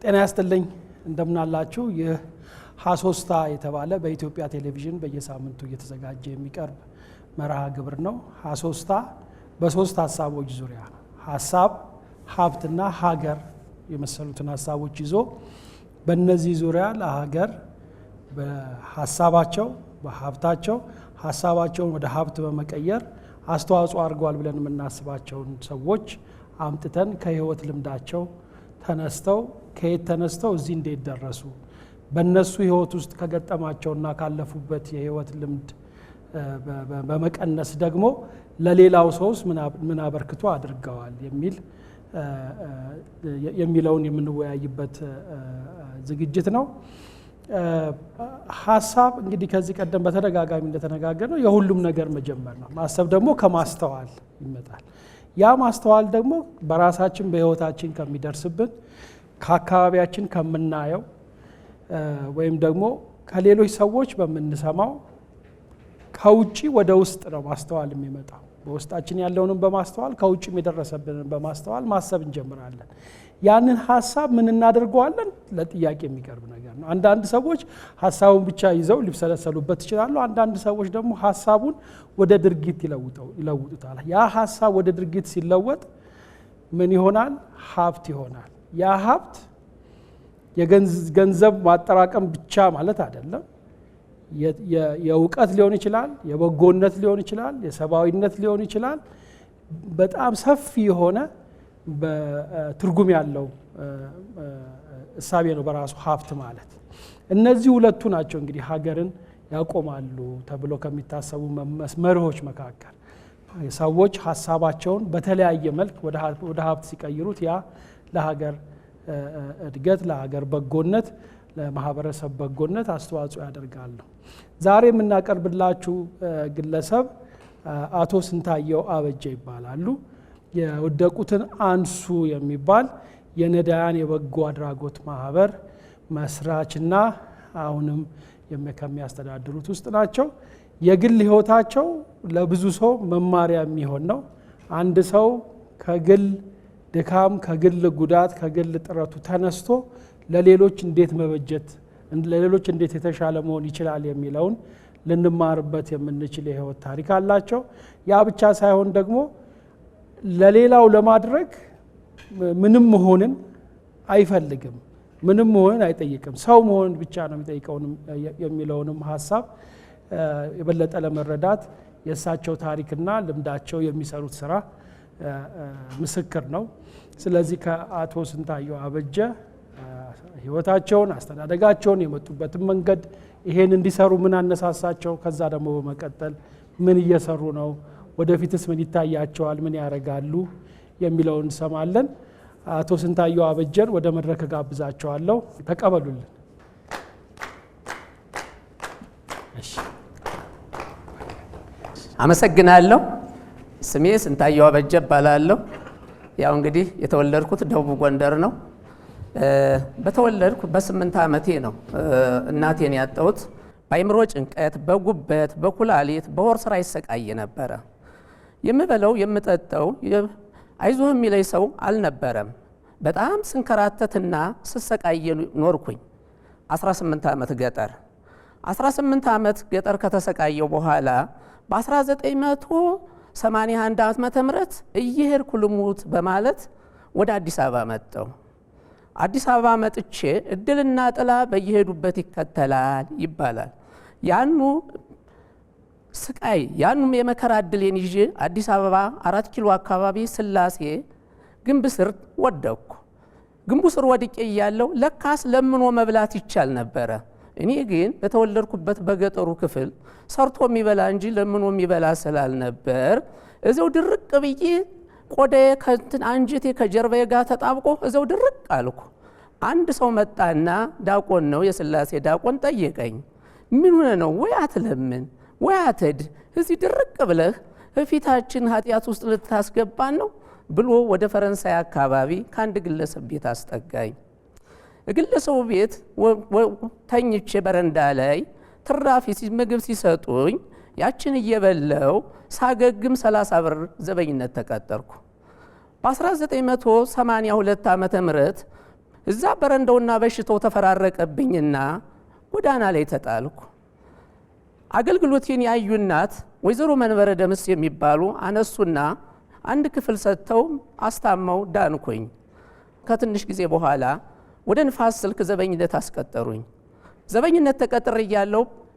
ጤና ያስጥልኝ እንደምን አላችሁ። ይህ ሀሶስታ የተባለ በኢትዮጵያ ቴሌቪዥን በየሳምንቱ እየተዘጋጀ የሚቀርብ መርሃ ግብር ነው። ሀሶስታ በሶስት ሀሳቦች ዙሪያ ሀሳብ፣ ሀብትና ሀገር የመሰሉትን ሀሳቦች ይዞ በእነዚህ ዙሪያ ለሀገር በሀሳባቸው በሀብታቸው ሀሳባቸውን ወደ ሀብት በመቀየር አስተዋጽኦ አድርገዋል ብለን የምናስባቸውን ሰዎች አምጥተን ከህይወት ልምዳቸው ተነስተው ከየት ተነስተው እዚህ እንዴት ደረሱ፣ በእነሱ ህይወት ውስጥ ከገጠማቸውና ካለፉበት የህይወት ልምድ በመቀነስ ደግሞ ለሌላው ሰውስ ምን አበርክቶ አድርገዋል የሚለውን የምንወያይበት ዝግጅት ነው። ሀሳብ እንግዲህ ከዚህ ቀደም በተደጋጋሚ እንደተነጋገርነው የሁሉም ነገር መጀመር ነው። ማሰብ ደግሞ ከማስተዋል ይመጣል። ያ ማስተዋል ደግሞ በራሳችን በህይወታችን ከሚደርስብን ከአካባቢያችን ከምናየው ወይም ደግሞ ከሌሎች ሰዎች በምንሰማው ከውጪ ወደ ውስጥ ነው ማስተዋል የሚመጣው። በውስጣችን ያለውንም በማስተዋል ከውጪም የደረሰብንን በማስተዋል ማሰብ እንጀምራለን። ያንን ሀሳብ ምን እናደርገዋለን? ለጥያቄ የሚቀርብ ነገር ነው። አንዳንድ ሰዎች ሀሳቡን ብቻ ይዘው ሊብሰለሰሉበት ይችላሉ። አንዳንድ ሰዎች ደግሞ ሀሳቡን ወደ ድርጊት ይለውጡታል። ያ ሀሳብ ወደ ድርጊት ሲለወጥ ምን ይሆናል? ሀብት ይሆናል። ያ ሀብት የገንዘብ ማጠራቀም ብቻ ማለት አይደለም። የእውቀት ሊሆን ይችላል፣ የበጎነት ሊሆን ይችላል፣ የሰብአዊነት ሊሆን ይችላል። በጣም ሰፊ የሆነ በትርጉም ያለው እሳቤ ነው በራሱ ሀብት ማለት። እነዚህ ሁለቱ ናቸው እንግዲህ ሀገርን ያቆማሉ ተብሎ ከሚታሰቡ መርሆች መካከል። ሰዎች ሀሳባቸውን በተለያየ መልክ ወደ ሀብት ሲቀይሩት ያ ለሀገር እድገት፣ ለሀገር በጎነት፣ ለማህበረሰብ በጎነት አስተዋጽኦ ያደርጋሉ። ዛሬ የምናቀርብላችሁ ግለሰብ አቶ ስንታየው አበጀ ይባላሉ። የወደቁትን አንሱ የሚባል የነዳያን የበጎ አድራጎት ማህበር መስራችና አሁንም ከሚያስተዳድሩት ውስጥ ናቸው። የግል ህይወታቸው ለብዙ ሰው መማሪያ የሚሆን ነው። አንድ ሰው ከግል ድካም፣ ከግል ጉዳት፣ ከግል ጥረቱ ተነስቶ ለሌሎች እንዴት መበጀት፣ ለሌሎች እንዴት የተሻለ መሆን ይችላል የሚለውን ልንማርበት የምንችል የህይወት ታሪክ አላቸው። ያ ብቻ ሳይሆን ደግሞ ለሌላው ለማድረግ ምንም መሆንን አይፈልግም፣ ምንም መሆንን አይጠይቅም፣ ሰው መሆንን ብቻ ነው የሚጠይቀው የሚለውንም ሀሳብ የበለጠ ለመረዳት የእሳቸው ታሪክና ልምዳቸው የሚሰሩት ስራ ምስክር ነው። ስለዚህ ከአቶ ስንታየው አበጀ ህይወታቸውን፣ አስተዳደጋቸውን፣ የመጡበትን መንገድ፣ ይሄን እንዲሰሩ ምን አነሳሳቸው፣ ከዛ ደግሞ በመቀጠል ምን እየሰሩ ነው፣ ወደፊትስ ምን ይታያቸዋል፣ ምን ያደርጋሉ የሚለውን እንሰማለን። አቶ ስንታየው አበጀን ወደ መድረክ ጋብዛቸዋለሁ። ተቀበሉልን። አመሰግናለሁ። ስሜ ስንታየው አበጀ እባላለሁ። ያው እንግዲህ የተወለድኩት ደቡብ ጎንደር ነው። በተወለድኩ በ8 ዓመቴ ነው እናቴን ያጣሁት። በአይምሮ ጭንቀት፣ በጉበት፣ በኩላሊት፣ በሆድ ስራ ይሰቃይ ነበረ። የምበለው የምጠጣው አይዞህ የሚለኝ ሰው አልነበረም። በጣም ስንከራተትና ስሰቃይ ኖርኩኝ። 18 ዓመት ገጠር 18 ዓመት ገጠር ከተሰቃየው በኋላ በ1981 ዓመተ ምህረት እየሄድኩ ልሙት በማለት ወደ አዲስ አበባ መጣሁ። አዲስ አበባ መጥቼ እድልና ጥላ በየሄዱበት ይከተላል ይባላል። ያኑ ስቃይ ያኑም የመከራ እድሌን ይዤ አዲስ አበባ 4 ኪሎ አካባቢ ስላሴ ግንብ ስር ወደቅኩ። ግንቡ ስር ወድቄ እያለሁ ለካስ ለምኖ መብላት ይቻል ነበረ። እኔ ግን በተወለድኩበት በገጠሩ ክፍል ሰርቶ የሚበላ እንጂ ለምኖ የሚበላ ስላልነበር እዚያው ድርቅ ብዬ ቆዳዬ አንጀቴ ከጀርባዬ ጋር ተጣብቆ እዚያው ድርቅ አልኩ። አንድ ሰው መጣና ዳቆን ነው፣ የስላሴ ዳቆን ጠየቀኝ። ምን ሆነ ነው? ወይ አትለምን ወይ አትድ፣ እዚህ ድርቅ ብለህ እፊታችን ኃጢአት ውስጥ ልታስገባን ነው ብሎ ወደ ፈረንሳይ አካባቢ ከአንድ ግለሰብ ቤት አስጠጋኝ። ግለሰቡ ቤት ተኝቼ በረንዳ ላይ ትራፊ ምግብ ሲሰጡኝ ያችን እየበለው ሳገግም 30 ብር ዘበኝነት ተቀጠርኩ። በ1982 ዓመተ ምህረት እዛ በረንዳውና በሽታው ተፈራረቀብኝና ጎዳና ላይ ተጣልኩ። አገልግሎቴን ያዩ እናት ወይዘሮ መንበረ ደምስ የሚባሉ አነሱና አንድ ክፍል ሰጥተው አስታመው ዳንኩኝ። ከትንሽ ጊዜ በኋላ ወደ ንፋስ ስልክ ዘበኝነት አስቀጠሩኝ። ዘበኝነት ተቀጥሬ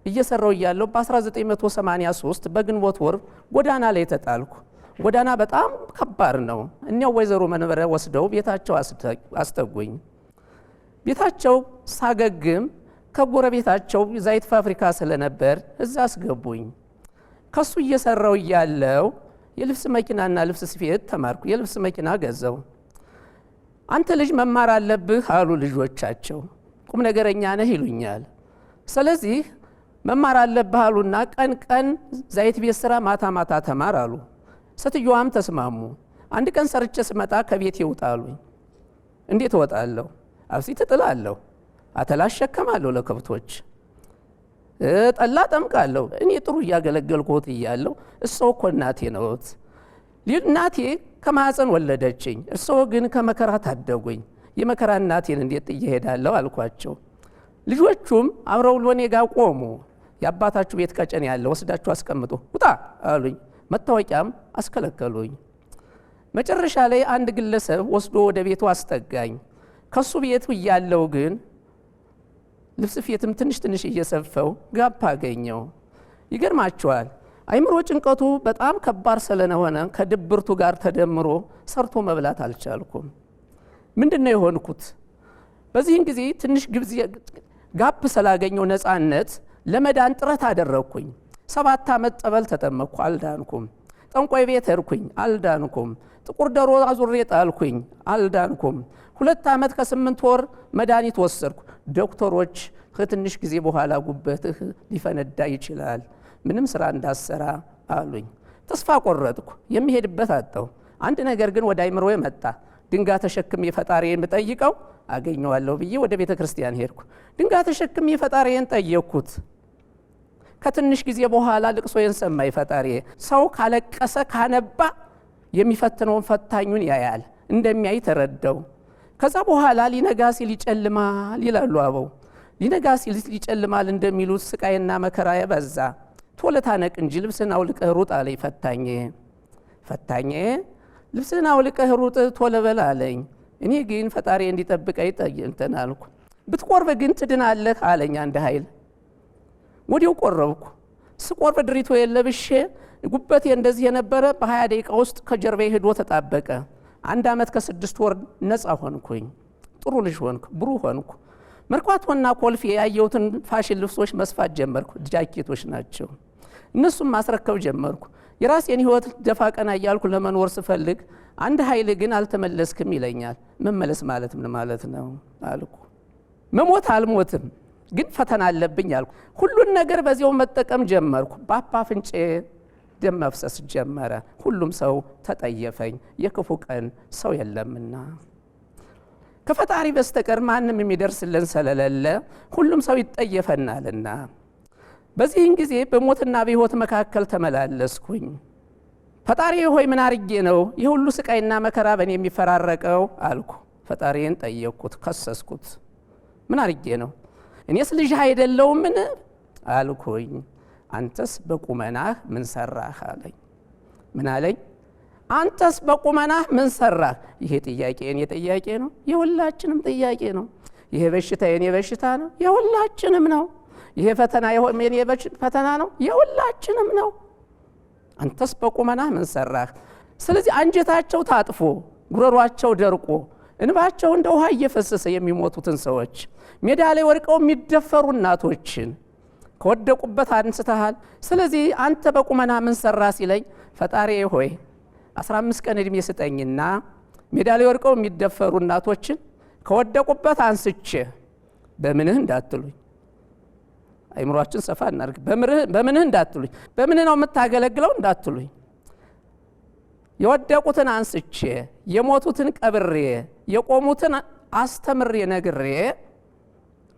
እየሰራው እያለሁ በ1983 በግንቦት ወር ጎዳና ላይ ተጣልኩ። ጎዳና በጣም ከባድ ነው። እኛው ወይዘሮ መንበረ ወስደው ቤታቸው አስጠጉኝ። ቤታቸው ሳገግም ከጎረቤታቸው ዘይት ፋብሪካ ስለነበር እዛ አስገቡኝ። ከሱ እየሰራው እያለሁ የልብስ መኪናና ልብስ ስፌት ተማርኩ። የልብስ መኪና ገዛው። አንተ ልጅ መማር አለብህ አሉ ልጆቻቸው። ቁም ነገረኛ ነህ ይሉኛል። ስለዚህ መማር አለብህ አሉና ቀን ቀን ዘይት ቤት ስራ፣ ማታ ማታ ተማር አሉ። ሴትዮዋም ተስማሙ። አንድ ቀን ሰርቼ ስመጣ ከቤት ይውጣሉኝ። እንዴት እወጣለሁ? አብሲት እጥላለሁ፣ አተላ እሸከማለሁ፣ ለከብቶች ጠላ ጠምቃለሁ። እኔ ጥሩ እያገለገልኩት እያለሁ እሰው እኮ እናቴ ነዎት። እናቴ ከማህፀን ወለደችኝ፣ እሰው ግን ከመከራ ታደጉኝ። የመከራ እናቴን እንዴት ጥዬ እሄዳለሁ አልኳቸው። ልጆቹም አብረው ለኔ ጋር ቆሙ። የአባታችሁ ቤት ቀጨን ያለ ወስዳችሁ አስቀምጡ ውጣ አሉኝ። መታወቂያም አስከለከሉኝ። መጨረሻ ላይ አንድ ግለሰብ ወስዶ ወደ ቤቱ አስጠጋኝ። ከሱ ቤቱ እያለው ግን ልብስ ፊትም ትንሽ ትንሽ እየሰፈው ጋፕ አገኘው። ይገርማቸዋል። አይምሮ ጭንቀቱ በጣም ከባድ ስለሆነ ከድብርቱ ጋር ተደምሮ ሰርቶ መብላት አልቻልኩም። ምንድነው የሆንኩት? በዚህን ጊዜ ትንሽ ጊዜ ጋፕ ስላገኘው ነፃነት ለመዳን ጥረት አደረኩኝ። 7 ዓመት ጠበል ተጠመቅኩ፣ አልዳንኩም። ጠንቋይ ቤት ሄድኩኝ፣ አልዳንኩም። ጥቁር ደሮ አዙሬ ጣልኩኝ፣ አልዳንኩም። 2 ዓመት ከ8 ወር መድኃኒት ወሰድኩ። ዶክተሮች ከትንሽ ጊዜ በኋላ ጉበትህ ሊፈነዳ ይችላል፣ ምንም ስራ እንዳሰራ አሉኝ። ተስፋ ቆረጥኩ፣ የሚሄድበት አጣሁ። አንድ ነገር ግን ወደ አይምሮዬ መጣ። ድንጋይ ተሸክሜ ፈጣሪዬን ብጠይቀው አገኘዋለሁ ብዬ ወደ ቤተ ክርስቲያን ሄድኩ። ድንጋይ ተሸክሜ ፈጣሪዬን ጠየቅኩት። ከትንሽ ጊዜ በኋላ ልቅሶዬን ሰማኝ ፈጣሪዬ። ሰው ካለቀሰ ካነባ የሚፈትነውን ፈታኙን ያያል፣ እንደሚያይ ተረዳው። ከዛ በኋላ ሊነጋ ሲል ይጨልማል ይላሉ አበው። ሊነጋ ሲል ይጨልማል እንደሚሉት ስቃይና መከራ የበዛ። ቶሎ ታነቅ እንጂ ልብስህን አውልቀህ ሩጥ አለኝ ፈታኜ ልብስህን አውልቀህ ሩጥ ቶሎ በል አለኝ። እኔ ግን ፈጣሪ እንዲጠብቀኝ እንትን አልኩ። ብትቆርብ ግን ትድናለህ አለኝ አንድ ኃይል። ወዲያው ቆረብኩ። ስቆርብ ድሪቶ የለብሼ ጉበቴ እንደዚህ የነበረ በ20 ደቂቃ ውስጥ ከጀርባዬ ሄዶ ተጣበቀ። 1 ዓመት ከ6 ወር ነፃ ሆንኩኝ። ጥሩ ልጅ ሆንኩ፣ ብሩህ ሆንኩ። መርካቶና ኮልፌ ያየሁትን ፋሽን ልብሶች መስፋት ጀመርኩ። ጃኬቶች ናቸው። እነሱም ማስረከብ ጀመርኩ። የራሴን ህይወት ደፋ ቀና እያልኩ ለመኖር ስፈልግ አንድ ኃይል ግን አልተመለስክም ይለኛል። መመለስ ማለት ምን ማለት ነው አልኩ። መሞት አልሞትም ግን ፈተና አለብኝ አልኩ። ሁሉን ነገር በዚያው መጠቀም ጀመርኩ። በአፍ አፍንጬ ደም መፍሰስ ጀመረ። ሁሉም ሰው ተጠየፈኝ። የክፉ ቀን ሰው የለምና ከፈጣሪ በስተቀር ማንም የሚደርስልን ስለሌለ ሁሉም ሰው ይጠየፈናልና። በዚህን ጊዜ በሞትና በሕይወት መካከል ተመላለስኩኝ። ፈጣሪ ሆይ ምን አርጌ ነው ይህ ሁሉ ስቃይና መከራ በእኔ የሚፈራረቀው አልኩ። ፈጣሪን ጠየቅኩት፣ ከሰስኩት። ምን አርጌ ነው? እኔስ ልጅ አይደለሁምን አልኩኝ። አንተስ በቁመናህ ምን ሰራህ አለኝ። ምን አለኝ? አንተስ በቁመናህ ምን ሰራህ? ይሄ ጥያቄ የኔ ጥያቄ ነው፣ የሁላችንም ጥያቄ ነው። ይሄ በሽታ የኔ በሽታ ነው፣ የሁላችንም ነው። ይሄ ፈተና የኔ ፈተና ነው፣ የሁላችንም ነው። አንተስ በቁመናህ ምን ሰራህ? ስለዚህ አንጀታቸው ታጥፎ ጉረሯቸው ደርቆ እንባቸው እንደ ውሃ እየፈሰሰ የሚሞቱትን ሰዎች፣ ሜዳ ላይ ወድቀው የሚደፈሩ እናቶችን ከወደቁበት አንስተሃል። ስለዚህ አንተ በቁመና ምን ሰራ ሲለኝ ፈጣሪ ሆይ 15 ቀን እድሜ ስጠኝና ሜዳ ላይ ወድቀው የሚደፈሩ እናቶችን ከወደቁበት አንስቼ በምንህ እንዳትሉኝ። አይምሮአችን ሰፋ እናርግ። በምንህ እንዳትሉኝ፣ በምን ነው የምታገለግለው እንዳትሉኝ። የወደቁትን አንስቼ የሞቱትን ቀብሬ የቆሙትን አስተምሬ ነግሬ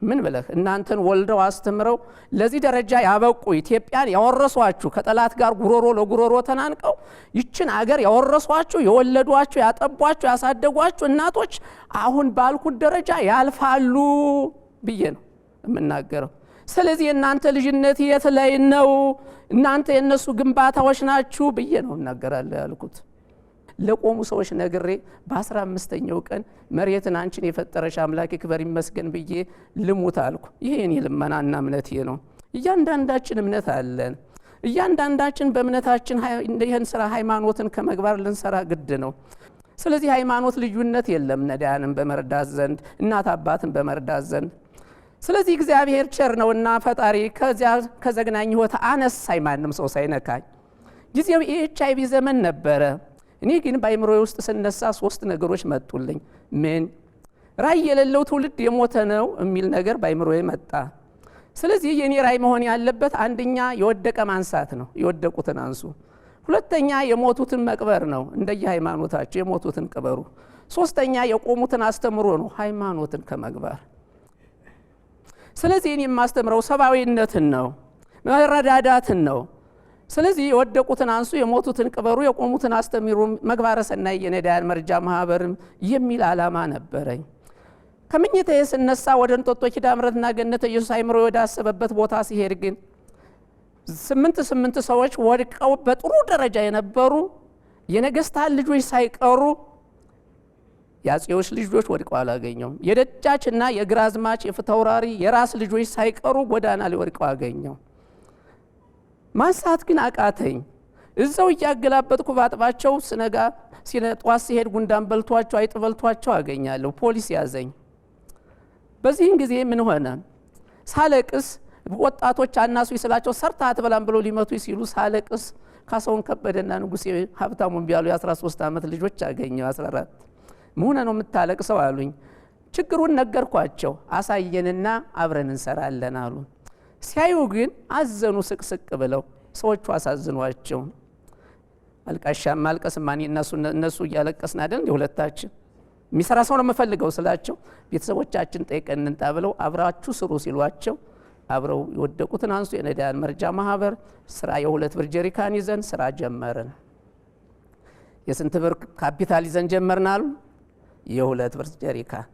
ምን ብለህ እናንተን ወልደው አስተምረው ለዚህ ደረጃ ያበቁ ኢትዮጵያን ያወረሷችሁ ከጠላት ጋር ጉሮሮ ለጉሮሮ ተናንቀው ይችን አገር ያወረሷችሁ የወለዷችሁ ያጠቧችሁ ያሳደጓችሁ እናቶች አሁን ባልኩት ደረጃ ያልፋሉ ብዬ ነው የምናገረው። ስለዚህ እናንተ ልጅነት የት ላይ ነው? እናንተ የነሱ ግንባታዎች ናችሁ ብዬ ነው እናገራለሁ ያልኩት። ለቆሙ ሰዎች ነግሬ በ15ኛው ቀን መሬትን አንቺን የፈጠረሽ አምላክ ይክበር ይመስገን ብዬ ልሙት አልኩ። ይሄ የኔ ልመናና እምነቴ ነው። እያንዳንዳችን እምነት አለን። እያንዳንዳችን በእምነታችን ይህን ስራ ሃይማኖትን ከመግባር ልንሰራ ግድ ነው። ስለዚህ ሃይማኖት ልዩነት የለም ነዳያንን በመርዳት ዘንድ እናት አባትን በመርዳት ዘንድ። ስለዚህ እግዚአብሔር ቸር ነውና ፈጣሪ ከዚያ ከዘግናኝ ህይወት አነሳኝ ማንም ሰው ሳይነካኝ። ጊዜው የኤችአይቪ ዘመን ነበረ። እኔ ግን በአይምሮዬ ውስጥ ስነሳ 3 ነገሮች መጡልኝ። ምን ራይ የሌለው ትውልድ የሞተ ነው የሚል ነገር በአይምሮዬ መጣ። ስለዚህ የኔ ራይ መሆን ያለበት አንደኛ የወደቀ ማንሳት ነው፣ የወደቁትን አንሱ። ሁለተኛ የሞቱትን መቅበር ነው፣ እንደየ ሃይማኖታቸው የሞቱትን ቅበሩ። ሶስተኛ የቆሙትን አስተምሮ ነው፣ ሃይማኖትን ከመግባር። ስለዚህ እኔ የማስተምረው ሰብአዊነትን ነው፣ መረዳዳትን ነው። ስለዚህ የወደቁትን አንሱ፣ የሞቱትን ቅበሩ፣ የቆሙትን አስተምሩ፣ ምግባረ ሰናይ የነዳያን መርጃ ማህበርም የሚል ዓላማ ነበረኝ። ከምኝታዬ ስነሳ ወደ እንጦጦ ኪዳነ ምሕረትና ገነተ ኢየሱስ አይምሮ ወዳሰበበት ቦታ ሲሄድ ግን 8 ሰዎች ወድቀው በጥሩ ደረጃ የነበሩ የነገስታት ልጆች ሳይቀሩ የአፄዎች ልጆች ወድቀው አላገኘው። የደጃችና የግራዝማች የፍታውራሪ የራስ ልጆች ሳይቀሩ ጎዳና ላይ ወድቀው አገኘው። ማንሳት ግን አቃተኝ። እዛው እያገላበጥኩ ባጥባቸው ስነጋ ሲነጧት ሲሄድ ጉንዳን በልቷቸው አይጥ በልቷቸው አገኛለሁ። ፖሊስ ያዘኝ። በዚህን ጊዜ ምን ሆነ? ሳለቅስ ወጣቶች አናሱ ይስላቸው ሰርታ አትበላም ብሎ ሊመቱ ሲሉ ሳለቅስ ካሳሁን ከበደና ንጉሴ ሀብታሙን ቢያሉ የ13 ዓመት ልጆች አገኘው። 14 ምን ነው የምታለቅሰው አሉኝ። ችግሩን ነገርኳቸው። አሳየንና አብረን እንሰራለን አሉ። ሲያዩ ግን አዘኑ ስቅስቅ ብለው። ሰዎቹ አሳዝኗቸው አልቃሻ ማልቀስ ማን እነሱ እያለቀስን አይደል እንደ ሁለታችን የሚሰራ ሰው ነው የምፈልገው ስላቸው ቤተሰቦቻችን ጠይቀን እንጣ ብለው አብራችሁ ስሩ ሲሏቸው አብረው የወደቁትን አንሱ የነዳያን መርጃ ማህበር ስራ የ2 ብር ጀሪካን ይዘን ስራ ጀመርን። የስንት ብር ካፒታል ይዘን ጀመርናል? የ2 ብር ጀሪካን።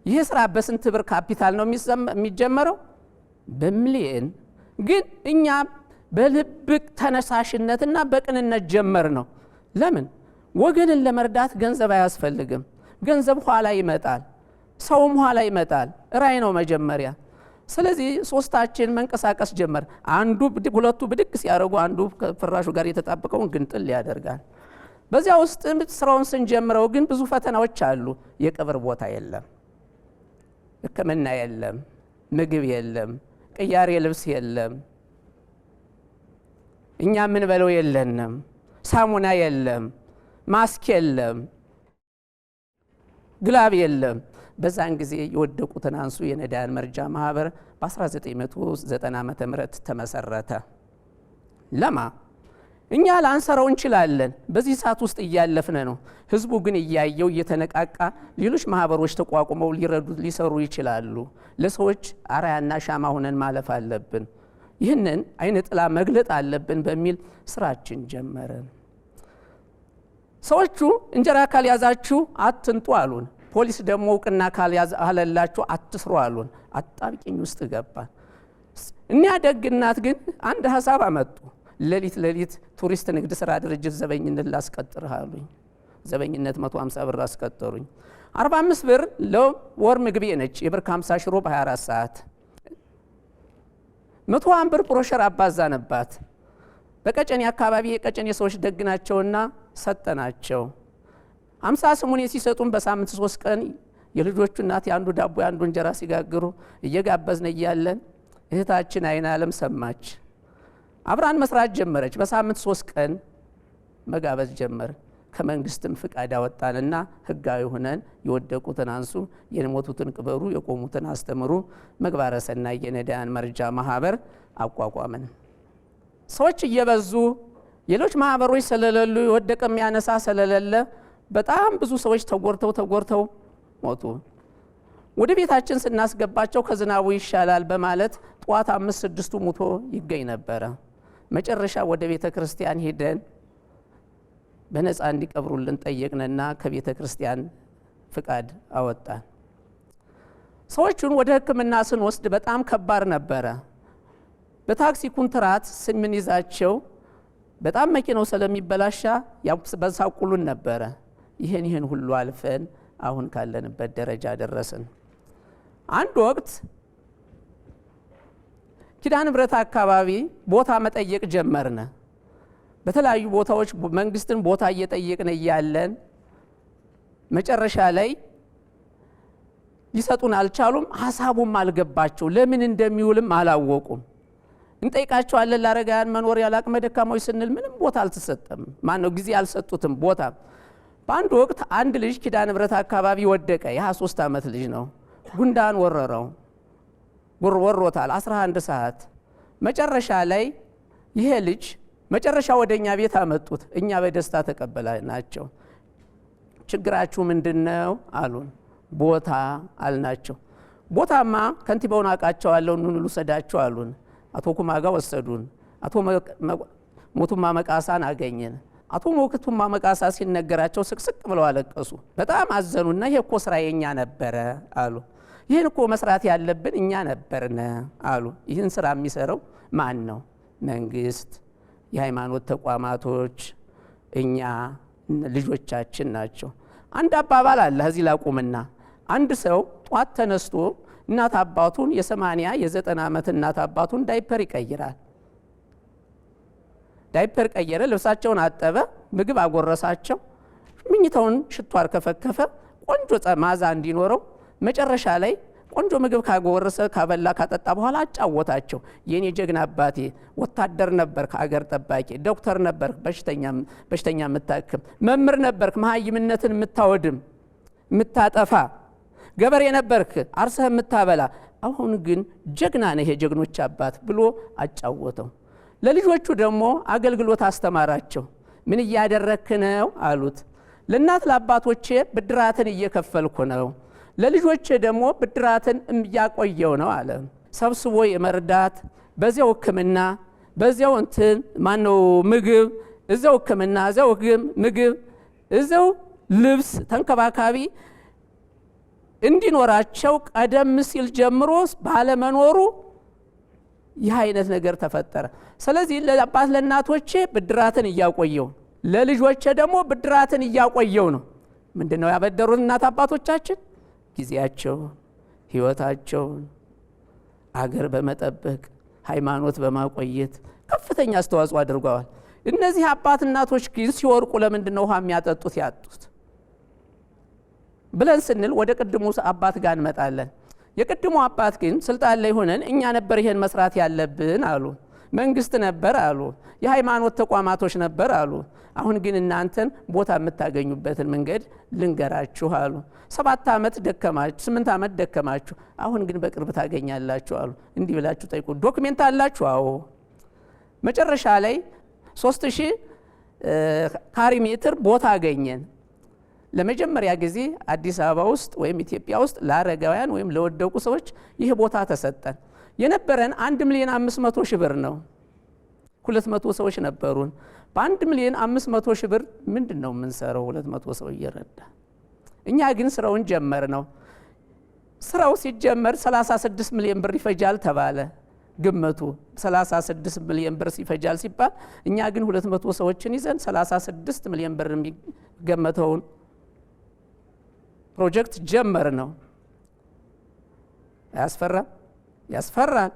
ይህ ስራ በስንት ብር ካፒታል ነው የሚጀመረው? በሚሊየን። ግን እኛ በልብ ተነሳሽነትና በቅንነት ጀመር ነው። ለምን? ወገንን ለመርዳት ገንዘብ አያስፈልግም። ገንዘብ ኋላ ይመጣል፣ ሰውም ኋላ ይመጣል። ራይ ነው መጀመሪያ። ስለዚህ ሶስታችን መንቀሳቀስ ጀመር። አንዱ ሁለቱ ብድግ ሲያደርጉ አንዱ ፍራሹ ጋር የተጣበቀውን ግንጥል ያደርጋል። በዚያ ውስጥ ስራውን ስንጀምረው ግን ብዙ ፈተናዎች አሉ። የቀብር ቦታ የለም፣ ሕክምና የለም፣ ምግብ የለም፣ ቅያሬ ልብስ የለም፣ እኛ ምን በለው የለንም፣ ሳሙና የለም፣ ማስክ የለም፣ ግላብ የለም። በዛን ጊዜ የወደቁትን አንሱ የነዳያን መርጃ ማህበር በ1990 ዓመተ ምህረት ተመሰረተ። ለማ እኛ ላንሰራው እንችላለን። በዚህ ሰዓት ውስጥ እያለፍነ ነው። ህዝቡ ግን እያየው እየተነቃቃ ሌሎች ማህበሮች ተቋቁመው ሊረዱ ሊሰሩ ይችላሉ። ለሰዎች አራያና ሻማ ሆነን ማለፍ አለብን። ይህንን አይነ ጥላ መግለጥ አለብን በሚል ስራችን ጀመረን። ሰዎቹ እንጀራ ካልያዛችሁ አትንጡ አሉን። ፖሊስ ደግሞ እውቅና ካልያዛላችሁ አትስሩ አሉን። አጣብቂኝ ውስጥ ገባን። እኒያ ደግ እናት ግን አንድ ሀሳብ አመጡ። ሌሊት ቱሪስት ንግድ ስራ ድርጅት ዘበኝነት ላስቀጥርህ አሉኝ። ዘበኝነት 150 ብር አስቀጠሩኝ። 45 ብር ለወር ምግቤ ነች። የብር 50 ሽሮ በ24 ሰዓት 100 ብር ፕሮሸር አባዛነባት። በቀጨኔ አካባቢ የቀጨኔ ሰዎች ደግናቸውና ሰጠናቸው። 50 ስሙን ሲሰጡን በሳምንት 3 ቀን የልጆቹ እናት ያንዱ ዳቦ ያንዱ እንጀራ ሲጋግሩ እየጋበዝነ እያለን እህታችን አይና ዓለም ሰማች። አብራን መስራት ጀመረች። በሳምንት 3 ቀን መጋበዝ ጀመር። ከመንግስትም ፍቃድ አወጣንና ህጋዊ ሆነን የወደቁትን አንሱ፣ የሞቱትን ቅበሩ፣ የቆሙትን አስተምሩ ምግባረ ሰናይ የነዳያን መርጃ ማህበር አቋቋመን። ሰዎች እየበዙ ሌሎች ማህበሮች ስለሌሉ የወደቀ የሚያነሳ ስለሌለ በጣም ብዙ ሰዎች ተጎርተው ሞቱ። ወደ ቤታችን ስናስገባቸው ከዝናቡ ይሻላል በማለት ጧት 5-6ቱ ሙቶ ይገኝ ነበረ። መጨረሻ ወደ ቤተ ክርስቲያን ሄደን በነፃ እንዲቀብሩልን ጠየቅንና ከቤተ ክርስቲያን ፍቃድ አወጣን። ሰዎቹን ወደ ሕክምና ስንወስድ በጣም ከባድ ነበረ። በታክሲ ኩንትራት ስንይዛቸው በጣም መኪናው ስለሚበላሻ በሳቁሉን ነበረ። ይህን ሁሉ አልፈን አሁን ካለንበት ደረጃ ደረስን። አንድ ወቅት ኪዳነ ምሕረት አካባቢ ቦታ መጠየቅ ጀመርነ። በተለያዩ ቦታዎች መንግስትን ቦታ እየጠየቅን እያለን መጨረሻ ላይ ሊሰጡን አልቻሉም። ሀሳቡም አልገባቸው፣ ለምን እንደሚውልም አላወቁም። እንጠይቃቸዋለን ለአረጋውያን መኖሪያ ለአቅመ ደካሞች ስንል ምንም ቦታ አልተሰጠም። ማነው ጊዜ አልሰጡትም ቦታ። በአንድ ወቅት አንድ ልጅ ኪዳነ ምሕረት አካባቢ ወደቀ። የ23 ዓመት ልጅ ነው። ጉንዳን ወረረው፣ ወሮታል 11 ሰዓት። መጨረሻ ላይ ይሄ ልጅ መጨረሻ ወደኛ ቤት አመጡት። እኛ በደስታ ተቀበልናቸው። ችግራችሁ ምንድነው አሉን። ቦታ አልናቸው። ቦታማ ከንቲባውን አውቃቸዋለሁ ኑ ልውሰዳቸው አሉን። አቶ ኩማ ጋር ወሰዱን። አቶ ሞቱማ መቃሳን አገኘን። አቶ ሞቱማ መቃሳ ሲነገራቸው ስቅስቅ ብለው አለቀሱ። በጣም አዘኑና ይሄ እኮ ስራ የኛ ነበረ አሉ። ይህን እኮ መስራት ያለብን እኛ ነበርነ አሉ። ይህን ስራ የሚሰራው ማን ነው? መንግስት፣ የሃይማኖት ተቋማቶች፣ እኛ ልጆቻችን ናቸው። አንድ አባባል አለ እዚህ ላቁምና፣ አንድ ሰው ጧት ተነስቶ እናት አባቱን የ80 የ90 ዓመት እናት አባቱን ዳይፐር ይቀይራል። ዳይፐር ቀየረ፣ ልብሳቸውን አጠበ፣ ምግብ አጎረሳቸው፣ ምኝታውን ሽቶ አርከፈከፈ፣ ቆንጆ ማዛ እንዲኖረው። መጨረሻ ላይ ቆንጆ ምግብ ካጎረሰ ካበላ ካጠጣ በኋላ አጫወታቸው። የኔ ጀግና አባቴ ወታደር ነበርክ፣ አገር ጠባቂ፣ ዶክተር ነበርክ፣ በሽተኛ የምታክም፣ መምህር ነበርክ፣ መሀይምነትን የምታወድም የምታጠፋ፣ ገበሬ ነበርክ፣ አርሰህ የምታበላ፣ አሁን ግን ጀግና ነህ፣ የጀግኖች አባት ብሎ አጫወተው። ለልጆቹ ደግሞ አገልግሎት አስተማራቸው። ምን እያደረክ ነው አሉት። ለእናት ለአባቶቼ ብድራትን እየከፈልኩ ነው፣ ለልጆቼ ደግሞ ብድራትን እያቆየው ነው አለ። ሰብስቦ የመርዳት በዚያው ሕክምና በዚያው እንትን ማነው ምግብ እዚያው ሕክምና እዚያው ምግብ እዚያው ልብስ ተንከባካቢ እንዲኖራቸው ቀደም ሲል ጀምሮ ባለመኖሩ ይህ አይነት ነገር ተፈጠረ። ስለዚህ ለአባት ለእናቶቼ ብድራትን እያቆየው ለልጆቼ ደግሞ ብድራትን እያቆየው ነው። ምንድነው ያበደሩት እናት አባቶቻችን? ጊዜያቸውን፣ ህይወታቸውን አገር በመጠበቅ ሃይማኖት በማቆየት ከፍተኛ አስተዋጽኦ አድርገዋል። እነዚህ አባት እናቶች ግን ሲወርቁ ለምንድነው ውሃ የሚያጠጡት ያጡት ብለን ስንል ወደ ቅድሙ አባት ጋር እንመጣለን። የቅድሙ አባት ግን ስልጣን ላይ ሆነን እኛ ነበር ይሄን መስራት ያለብን አሉ። መንግስት ነበር አሉ። የሃይማኖት ተቋማቶች ነበር አሉ። አሁን ግን እናንተን ቦታ የምታገኙበትን መንገድ ልንገራችሁ አሉ። 7 ዓመት ደከማችሁ፣ 8 ዓመት ደከማችሁ፣ አሁን ግን በቅርብ ታገኛላችሁ አሉ። እንዲህ ብላችሁ ጠይቁ። ዶክሜንት አላችሁ? አዎ። መጨረሻ ላይ 3000 ካሬ ሜትር ቦታ አገኘን። ለመጀመሪያ ጊዜ አዲስ አበባ ውስጥ ወይም ኢትዮጵያ ውስጥ ለአረጋውያን ወይም ለወደቁ ሰዎች ይህ ቦታ ተሰጠን። የነበረን 1,500,000 ብር ነው። 200 ሰዎች ነበሩን። በ1,500,000 ብር ምንድን ነው የምንሰራው? 200 ሰው እየረዳ እኛ ግን ስራውን ጀመር ነው። ስራው ሲጀመር 36 ሚሊዮን ብር ይፈጃል ተባለ። ግምቱ 36 ሚሊዮን ብር ይፈጃል ሲባል እኛ ግን 200 ሰዎችን ይዘን 36 ሚሊዮን ብር የሚገመተውን ፕሮጀክት ጀመር ነው። ያስፈራል።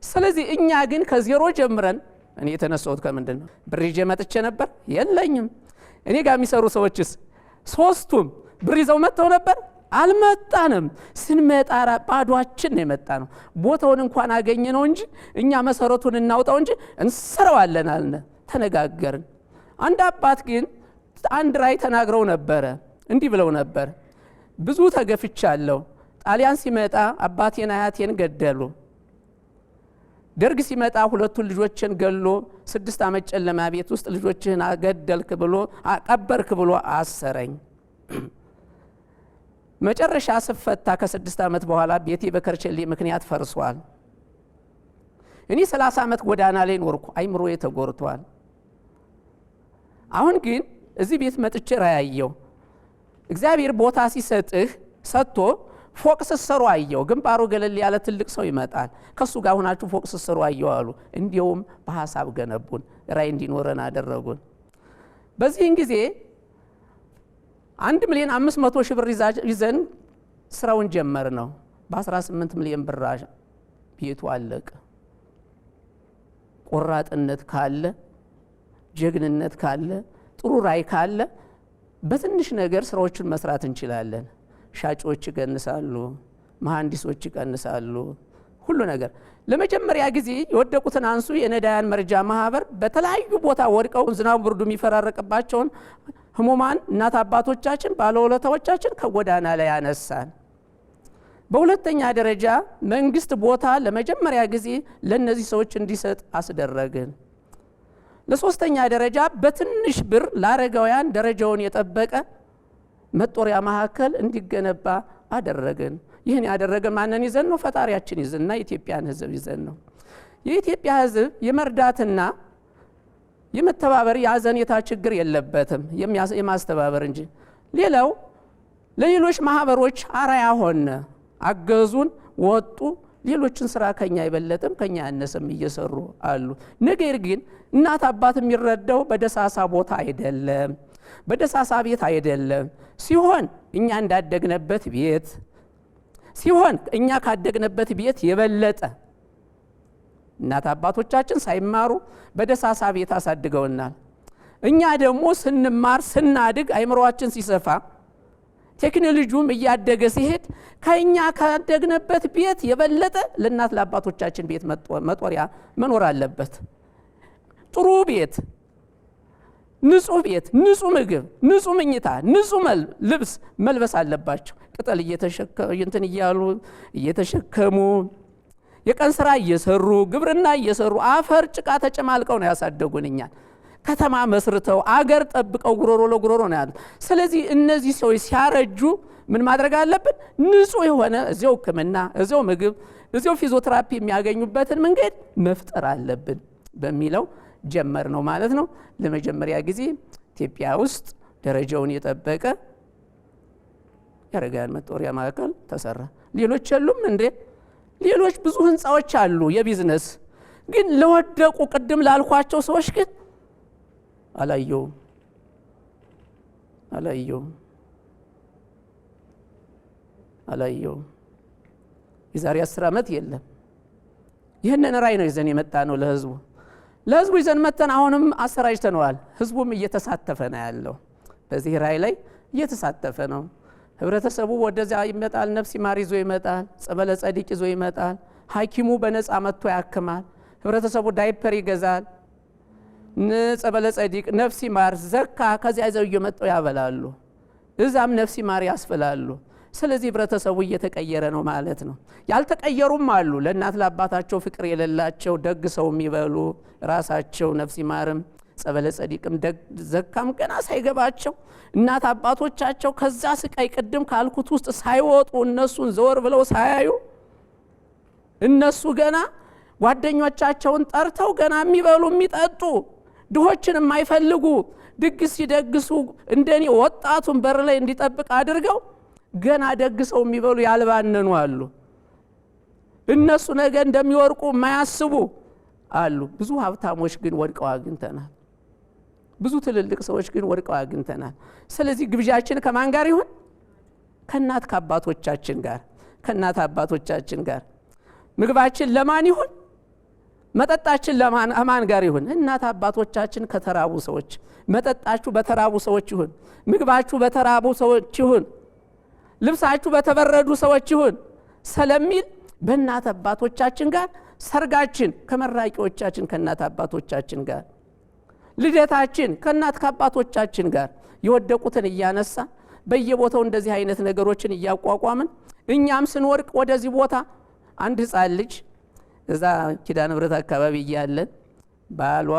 ስለዚህ እኛ ግን ከዜሮ ጀምረን እኔ የተነሳሁት ከምንድን ነው? ብር ይዤ መጥቼ ነበር? የለኝም። እኔ ጋር የሚሰሩ ሰዎችስ 3ቱም ብር ይዘው መጥተው ነበር? አልመጣንም። ስንመጣ ባዷችን ነው የመጣ ነው። ቦታውን እንኳን አገኘ ነው እንጂ እኛ መሰረቱን እናውጣው እንጂ እንሰራዋለን አልን። ተነጋገርን። አንድ አባት ግን አንድ ራይ ተናግረው ነበረ። እንዲህ ብለው ነበር፣ ብዙ ተገፍቻለሁ። ጣሊያን ሲመጣ አባቴን አያቴን ገደሉ። ደርግ ሲመጣ 2 ልጆችን ገሎ 6 ዓመት ጨለማ ቤት ውስጥ ልጆችህን ገደልክ ብሎ ቀበርክ ብሎ አሰረኝ። መጨረሻ ስፈታ ከ6 ዓመት በኋላ ቤቴ በከርቸሌ ምክንያት ፈርሷል። እኔ 30 ዓመት ጎዳና ላይ ኖርኩ። አይምሮዬ ተጎርቷል። አሁን ግን እዚህ ቤት መጥቼ ራያየው እግዚአብሔር ቦታ ሲሰጥህ ሰጥቶ ፎቅ ስሰሩ አየው። ግንባሩ ገለል ያለ ትልቅ ሰው ይመጣል። ከሱ ጋር ሆናችሁ ፎቅ ስሰሩ አየው አሉ። እንዲያውም በሐሳብ ገነቡን፣ ራይ እንዲኖረን አደረጉን። በዚህን ጊዜ 1,500,000 ብር ይዘን ስራውን ጀመር ነው። በ18 ሚሊዮን ብር ቤቱ አለቀ። ቆራጥነት ካለ፣ ጀግንነት ካለ፣ ጥሩ ራይ ካለ በትንሽ ነገር ስራዎችን መስራት እንችላለን። ሻጮች ይቀንሳሉ፣ መሐንዲሶች ይቀንሳሉ፣ ሁሉ ነገር። ለመጀመሪያ ጊዜ የወደቁትን አንሱ የነዳያን መርጃ ማህበር በተለያዩ ቦታ ወድቀው ዝናቡ ብርዱ የሚፈራረቅባቸውን ህሙማን እናት አባቶቻችን ባለውለታዎቻችን ከጎዳና ላይ ያነሳን። በሁለተኛ ደረጃ መንግስት ቦታ ለመጀመሪያ ጊዜ ለነዚህ ሰዎች እንዲሰጥ አስደረግን። ለሶስተኛ ደረጃ በትንሽ ብር ለአረጋውያን ደረጃውን የጠበቀ መጦሪያ ማዕከል እንዲገነባ አደረግን። ይህን ያደረገን ማንን ይዘን ነው? ፈጣሪያችን ይዘንና የኢትዮጵያን ህዝብ ይዘን ነው። የኢትዮጵያ ህዝብ የመርዳትና የመተባበር የአዘኔታ ችግር የለበትም፣ የማስተባበር እንጂ። ሌላው ለሌሎች ማህበሮች አራያ ሆነ፣ አገዙን፣ ወጡ። ሌሎችን ስራ ከኛ ይበለጥም ከኛ ያነሰም እየሰሩ አሉ። ነገር ግን እናት አባት የሚረዳው በደሳሳ ቦታ አይደለም፣ በደሳሳ ቤት አይደለም። ሲሆን እኛ እንዳደግነበት ቤት ሲሆን እኛ ካደግነበት ቤት የበለጠ እናት አባቶቻችን ሳይማሩ በደሳሳ ቤት አሳድገውናል። እኛ ደግሞ ስንማር ስናድግ አይምሮአችን ሲሰፋ ቴክኖሎጂውም እያደገ ሲሄድ ከኛ ካደግነበት ቤት የበለጠ ለእናት ለአባቶቻችን ቤት መጦሪያ መኖር አለበት። ጥሩ ቤት፣ ንጹህ ቤት፣ ንጹህ ምግብ፣ ንጹህ መኝታ፣ ንጹህ ልብስ መልበስ አለባቸው። ቅጠል እንትን እያሉ እየተሸከሙ የቀን ስራ እየሰሩ ግብርና እየሰሩ አፈር ጭቃ ተጨማልቀው ነው ያሳደጉን እኛን። ከተማ መስርተው አገር ጠብቀው ጉሮሮ ለጉሮሮ ነው ያሉት። ስለዚህ እነዚህ ሰዎች ሲያረጁ ምን ማድረግ አለብን? ንጹህ የሆነ እዚያው ሕክምና፣ እዚያው ምግብ፣ እዚያው ፊዚዮቴራፒ የሚያገኙበትን መንገድ መፍጠር አለብን በሚለው ጀመር ነው ማለት ነው። ለመጀመሪያ ጊዜ ኢትዮጵያ ውስጥ ደረጃውን የጠበቀ የአረጋውያን መጦሪያ ማዕከል ተሰራ። ሌሎች የሉም እንዴ? ሌሎች ብዙ ህንፃዎች አሉ የቢዝነስ ግን ለወደቁ ቅድም ላልኳቸው ሰዎች ግን አላየውም። የዛሬ 10 ዓመት የለም። ይህንን ራይ ነው ይዘን የመጣ ነው ለህዝቡ ይዘን መተን አሁንም አሰራጭተነዋል። ህዝቡም እየተሳተፈ ነው ያለው። በዚህ ራይ ላይ እየተሳተፈ ነው። ህብረተሰቡ ወደዚያ ይመጣል፣ ነፍስ ይማር ይዞ ይመጣል፣ ጸበለ ጸዲቅ ይዞ ይመጣል። ሐኪሙ በነፃ መጥቶ ያክማል። ህብረተሰቡ ዳይፐር ይገዛል፣ ጸበለ ጸዲቅ፣ ነፍስ ይማር፣ ዘካ ከዚያ ይዘው እየመጡ ያበላሉ። እዛም ነፍስ ይማር ያስፈላሉ። ስለዚህ ህብረተሰቡ እየተቀየረ ነው ማለት ነው። ያልተቀየሩም አሉ። ለእናት ለአባታቸው ፍቅር የሌላቸው ደግ ሰው የሚበሉ ራሳቸው ነፍስ ይማርም ጸበለ ጸዲቅም ዘካም ገና ሳይገባቸው እናት አባቶቻቸው ከዛ ስቃይ ቅድም ካልኩት ውስጥ ሳይወጡ እነሱን ዘወር ብለው ሳያዩ እነሱ ገና ጓደኞቻቸውን ጠርተው ገና የሚበሉ የሚጠጡ ድሆችን የማይፈልጉ ድግስ ሲደግሱ እንደኔ ወጣቱን በር ላይ እንዲጠብቅ አድርገው ገና ደግሰው የሚበሉ ያልባነኑ አሉ። እነሱ ነገ እንደሚወርቁ የማያስቡ አሉ። ብዙ ሀብታሞች ግን ወድቀው አግኝተናል። ብዙ ትልልቅ ሰዎች ግን ወድቀው አግኝተናል። ስለዚህ ግብዣችን ከማን ጋር ይሁን? ከእናት ከአባቶቻችን ጋር ከእናት አባቶቻችን ጋር። ምግባችን ለማን ይሁን? መጠጣችን ለማን ጋር ይሁን? እናት አባቶቻችን ከተራቡ ሰዎች። መጠጣችሁ በተራቡ ሰዎች ይሁን፣ ምግባችሁ በተራቡ ሰዎች ይሁን፣ ልብሳችሁ በተበረዱ ሰዎች ይሁን ስለሚል በእናት አባቶቻችን ጋር ሰርጋችን ከመራቂዎቻችን ከእናት አባቶቻችን ጋር፣ ልደታችን ከእናት ከአባቶቻችን ጋር የወደቁትን እያነሳ በየቦታው እንደዚህ አይነት ነገሮችን እያቋቋምን እኛም ስንወርቅ ወደዚህ ቦታ አንድ ህፃን ልጅ እዛ ኪዳነ ምሕረት አካባቢ እያለን ባሏ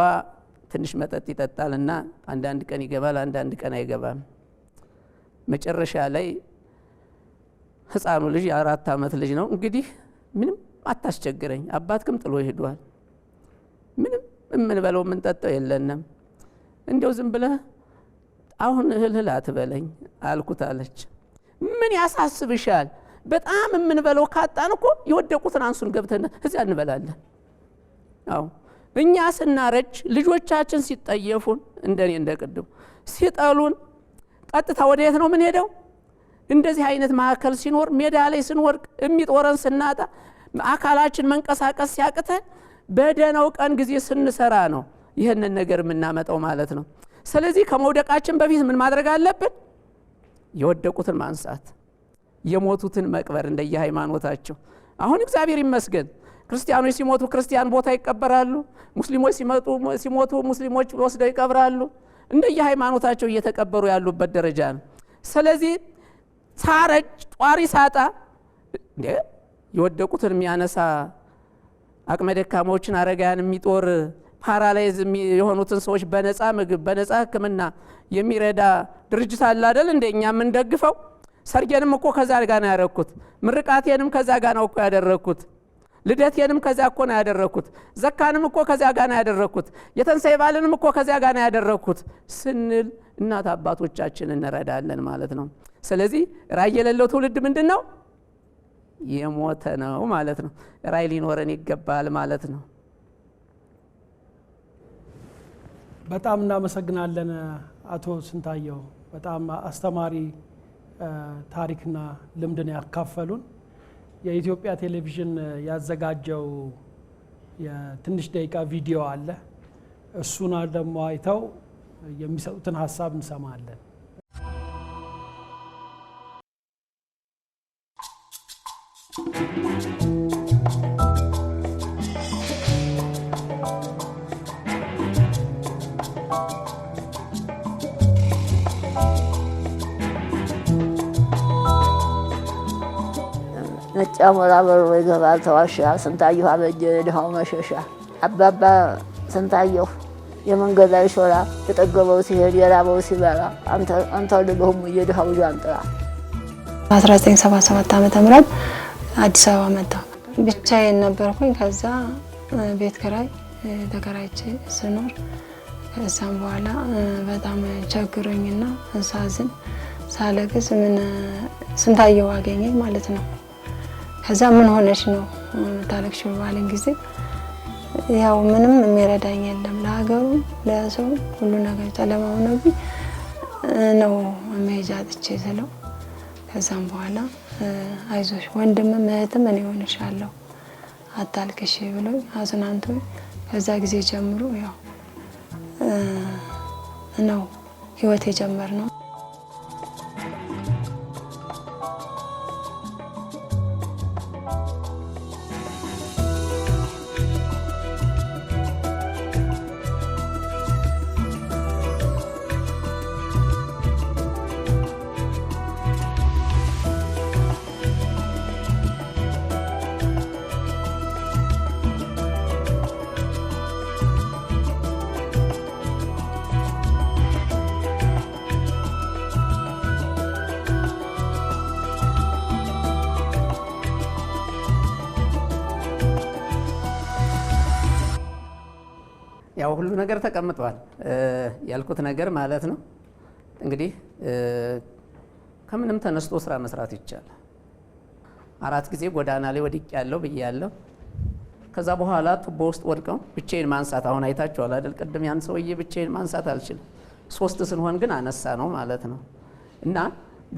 ትንሽ መጠጥ ይጠጣልና አንዳንድ ቀን ይገባል፣ አንዳንድ ቀን አይገባም። መጨረሻ ላይ ህፃኑ ልጅ የ4 ዓመት ልጅ ነው እንግዲህ ምንም አታስቸግረኝ አባትክም ጥሎ ሄዷል ምንም የምንበለው የምንጠጣው የለንም እንደው ዝም ብለህ አሁን እህል አትበለኝ አልኩት አለች ምን ያሳስብሻል በጣም የምንበለው ካጣን እኮ የወደቁትን አንሱን ገብተን እዚያ እንበላለን አዎ እኛ ስናረጅ ልጆቻችን ሲጠየፉን እንደኔ እንደቀደው ሲጠሉን ቀጥታ ወዴት ነው ምን ሄደው እንደዚህ አይነት ማዕከል ሲኖር ሜዳ ላይ ስንወርቅ የሚጦረን ስናጣ አካላችን መንቀሳቀስ ሲያቅተን በደናው ቀን ጊዜ ስንሰራ ነው ይሄንን ነገር የምናመጣው ማለት ነው ስለዚህ ከመውደቃችን በፊት ምን ማድረግ አለብን የወደቁትን ማንሳት የሞቱትን መቅበር እንደየሃይማኖታቸው አሁን እግዚአብሔር ይመስገን ክርስቲያኖች ሲሞቱ ክርስቲያን ቦታ ይቀበራሉ ሙስሊሞች ሲሞቱ ሙስሊሞች ወስደው ይቀብራሉ እንደየሃይማኖታቸው እየተቀበሩ ያሉበት ደረጃ ነው ስለዚህ ሳረጅ ጧሪ ሳጣ እንዴ የወደቁትን የሚያነሳ አቅመ ደካሞችን አረጋያን የሚጦር ፓራላይዝ የሆኑትን ሰዎች በነፃ ምግብ በነፃ ሕክምና የሚረዳ ድርጅት አለ አይደል እንደኛ ምን ደግፈው ሰርጌንም እኮ ከዛ ጋር ነው ያደረኩት ምርቃቴንም ከዛ ጋር ነው እኮ ያደረኩት ልደቴንም ከዛ እኮ ነው ያደረኩት ዘካንም እኮ ከዛ ጋር ነው ያደረኩት የተንሳይ ባልንም እኮ ከዛ ጋር ነው ያደረኩት ስንል እናት አባቶቻችንን እንረዳለን ማለት ነው ስለዚህ ራዕይ የሌለው ትውልድ ምንድነው የሞተ ነው ማለት ነው ራዕይ ሊኖረን ይገባል ማለት ነው በጣም እናመሰግናለን አቶ ስንታየው በጣም አስተማሪ ታሪክና ልምድን ያካፈሉን የኢትዮጵያ ቴሌቪዥን ያዘጋጀው የትንሽ ደቂቃ ቪዲዮ አለ እሱን ደግሞ አይተው የሚሰጡትን ሐሳብ እንሰማለን ነጭ አሞራ በሮ ይገባል ተዋሻ ስንታየሁ አበጀ የድሃው መሸሻ አባባ ስንታየሁ የመንገድ ላይ ሾላ የጠገበው ሲሄድ የራበው ሲበላ አንተ ልበሁም የድሃው ጃንጥላ 1977 ዓመተ ምህረት አዲስ አበባ መጣሁ ብቻዬን ነበርኩኝ ከዛ ቤት ኪራይ ተከራይቼ ስኖር ከዛም በኋላ በጣም ቸግሮኝና እንሳዝን ሳለቅስ ምን ስንታየሁ አገኘኝ ማለት ነው ከዛ ምን ሆነሽ ነው ታለቅሽው ባለኝ ጊዜ ያው ምንም የሚረዳኝ የለም ለሀገሩ ለሰው ሁሉ ነገር ጨለማው ነው መሄጃ አጥቼ ስለው ከዛም በኋላ አይዞሽ ወንድምም እህትም እኔ ሆንሻለሁ አታልቅሽ ብሎኝ አጽናንቶኝ ከዛ ጊዜ ጀምሮ ያው ነው ህይወት የጀመርነው ያው ሁሉ ነገር ተቀምጧል ያልኩት ነገር ማለት ነው እንግዲህ ከምንም ተነስቶ ስራ መስራት ይቻላል 4 ጊዜ ጎዳና ላይ ወድቅ ያለው በያለው ከዛ በኋላ ቱቦ ውስጥ ወድቀው ብቻዬን ማንሳት አሁን አይታችኋል አይደል ቀደም ያን ሰውዬ ብቻዬን ማንሳት አልችልም 3 ስንሆን ግን አነሳ ነው ማለት ነው እና